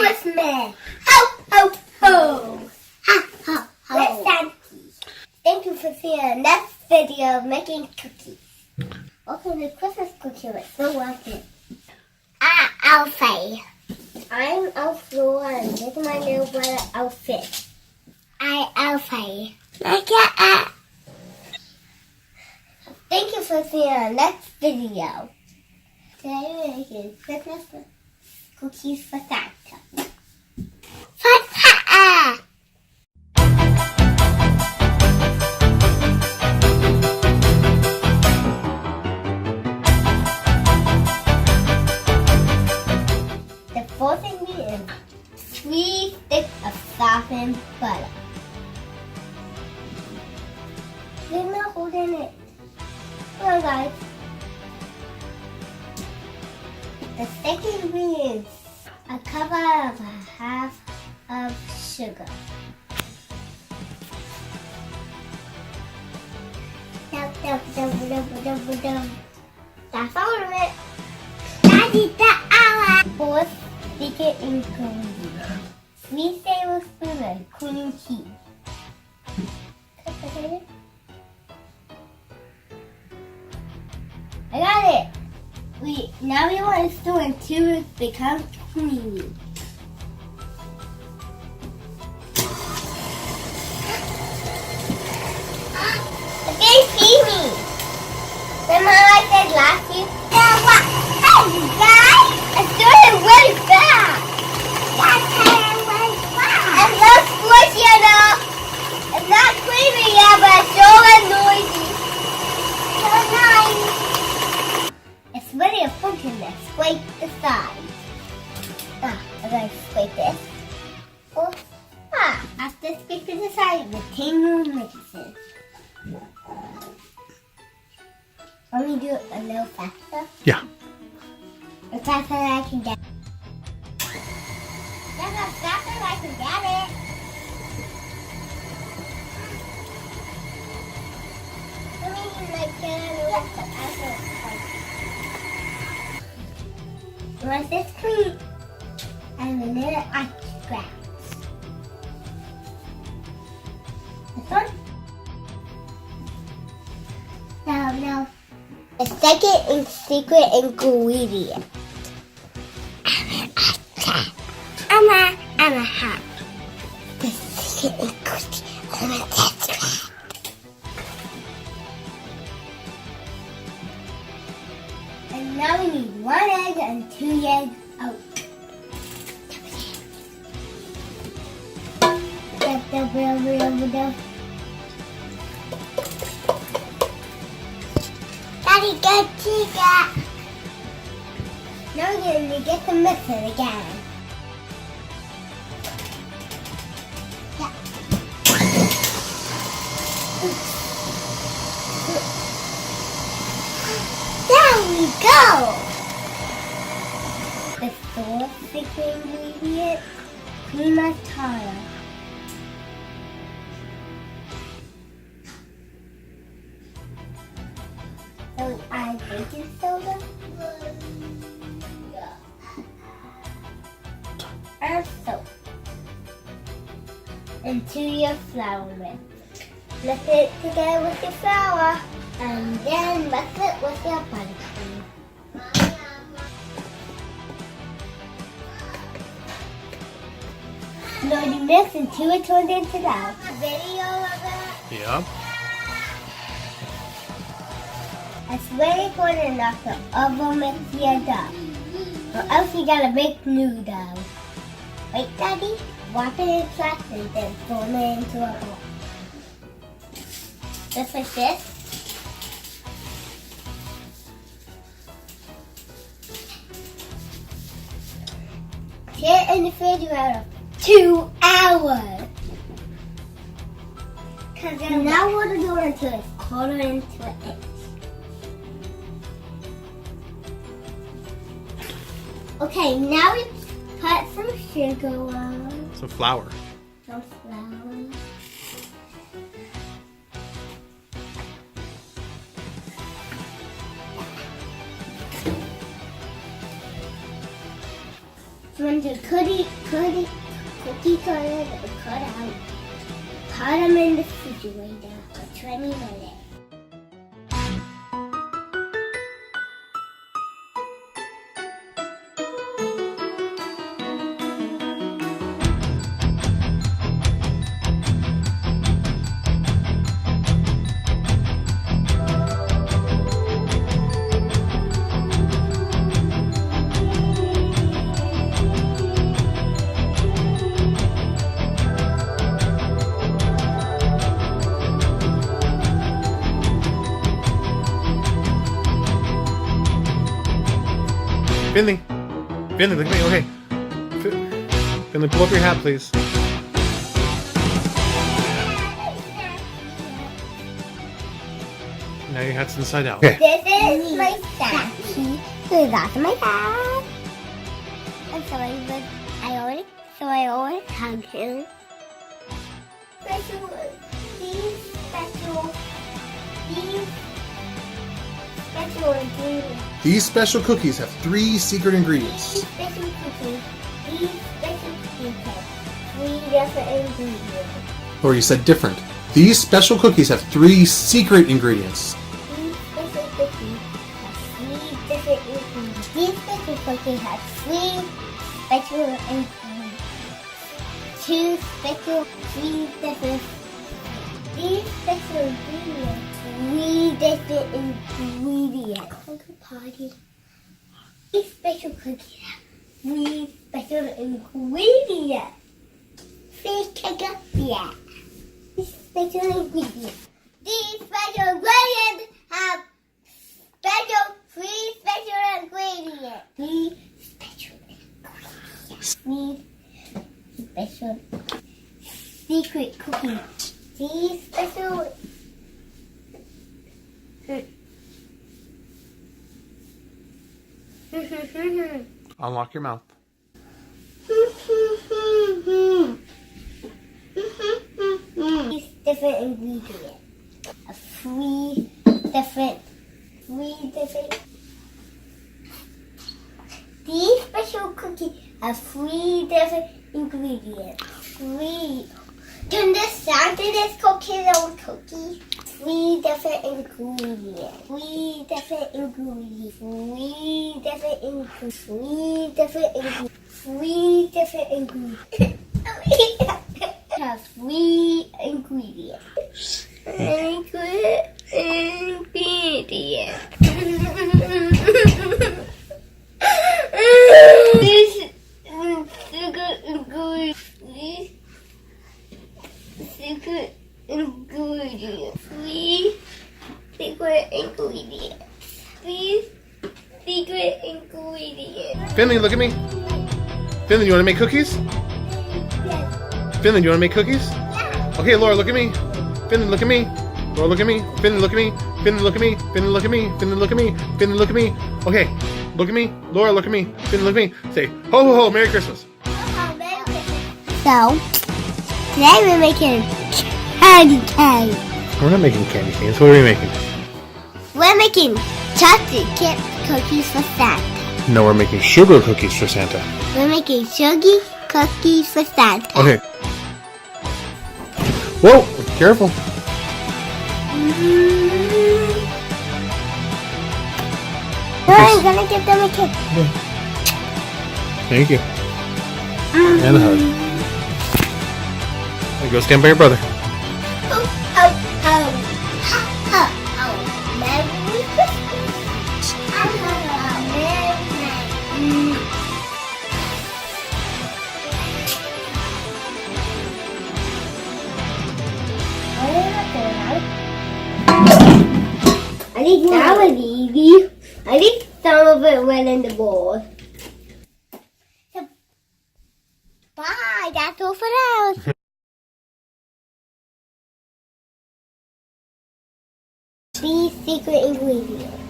Christmas! Ho, ho, ho! Ha, ha, ho! It's Santa. Thank you for seeing the next video of making cookies. Okay, the Christmas cookie was so worth it. Alfie. I'm Laura and this is my little brother outfit. Alfie. Look at it. Thank you for seeing the next video. Today we're making Christmas cookies for Santa. Santa! The fourth ingredient is 3 sticks of softened butter. There's no holding it. Well, guys. The second ingredient is a cup of half of sugar. That's all of it. Daddy, the fourth secret ingredient. 3 tablespoons of cream cheese. I got it. Now we want to stir until it becomes creamy. It's getting creamy. Remember how I said last week? What? Hey, you guys! It's doing it really fast. That's really fast. It's not squishy enough. It's not creamy yet, but it's so noisy. So nice. It's ready to function. Let's scrape the sides. I'm going to scrape this. After scraping the sides, the tingle mixes. Let me do it a little faster. Yeah. As fast as I can get it. That's as fast as I can get it. Let me get it a little faster. Once it's clean, and then I scratch. This one? Now, the second secret ingredient. I'm a hat. The secret ingredient. I'm a hat. And now we need 1 egg and 2 eggs out. Daddy, go to that. Now we're going to get the mixer again. Yeah. There we go. The fourth secret ingredient, cream of tartar. So we add baking soda and soap into your flour mix. Mix it together with your flour and then mix it with your buttercream. Slowly mix until it turns into that. Video of it. Yeah. It's really important enough to over-mix your dough, or else you gotta make new dough. Right, Daddy? Wrap it in flat and then form it into a ball. Just like this. Put it in the refrigerator for 2 hours. Now what to do until it's quarter into an inch. Okay, now we put some sugar on. Some flour. Some flour. From the cookie cutter, cut out. Put them in the refrigerator for 20 minutes. Finley, look at me. Okay. Finley, pull up your hat, please. Now your hat's inside out. Okay. This is my stacky. That's my dad. And so I always hug him. Special ingredients. These special cookies have 3 secret ingredients. These special cookies have 3 different ingredients. Or you said different. These special cookies have 3 secret ingredients. These special cookies have 3 different ingredients. These special cookies have 3 special ingredients. 2 special, 3 different. These special ingredients. 3 different ingredients. Party. These special cookies have 3 special ingredients. Fish chicken, yeah. These special ingredients. These special ingredients have 3 special ingredients. 3 special ingredients. 3 special secret cookies. These special. Unlock your mouth. These different ingredients. 3 different. These special cookies have 3 different ingredients. 3. Do you understand this cookie, little cookie? 3 different ingredients. 3 different ingredients. 3 different ingredients. 3 different ingredients. 3 different ingredients. Have 3 ingredients. This secret ingredient. Secret ingredients. 3 secret ingredients. 3 secret ingredients. Finley, look at me. Finley, you want to make cookies? Finley, you want to make cookies? Yeah. Okay, Laura, look at me. Finley, look at me. Laura, look at me. Finley, look at me. Finley, look at me. Finley, look at me. Finley, look at me. Finley, look at me. Okay, look at me. Laura, look at me. Finley, look at me. Say, ho, ho, ho, Merry Christmas. So, today we're making candy cane. We're not making candy canes. What are we making? We're making chocolate chip cookies for Santa. No, we're making sugar cookies for Santa. We're making sugar cookies for Santa. Okay. Whoa, careful. No, I'm gonna give them a kiss. Thank you. And a hug. Now go stand by your brother. Merry Christmas. I think that was easy. I think some of it went in the bowl. So, bye. That's all for now. These secret ingredients.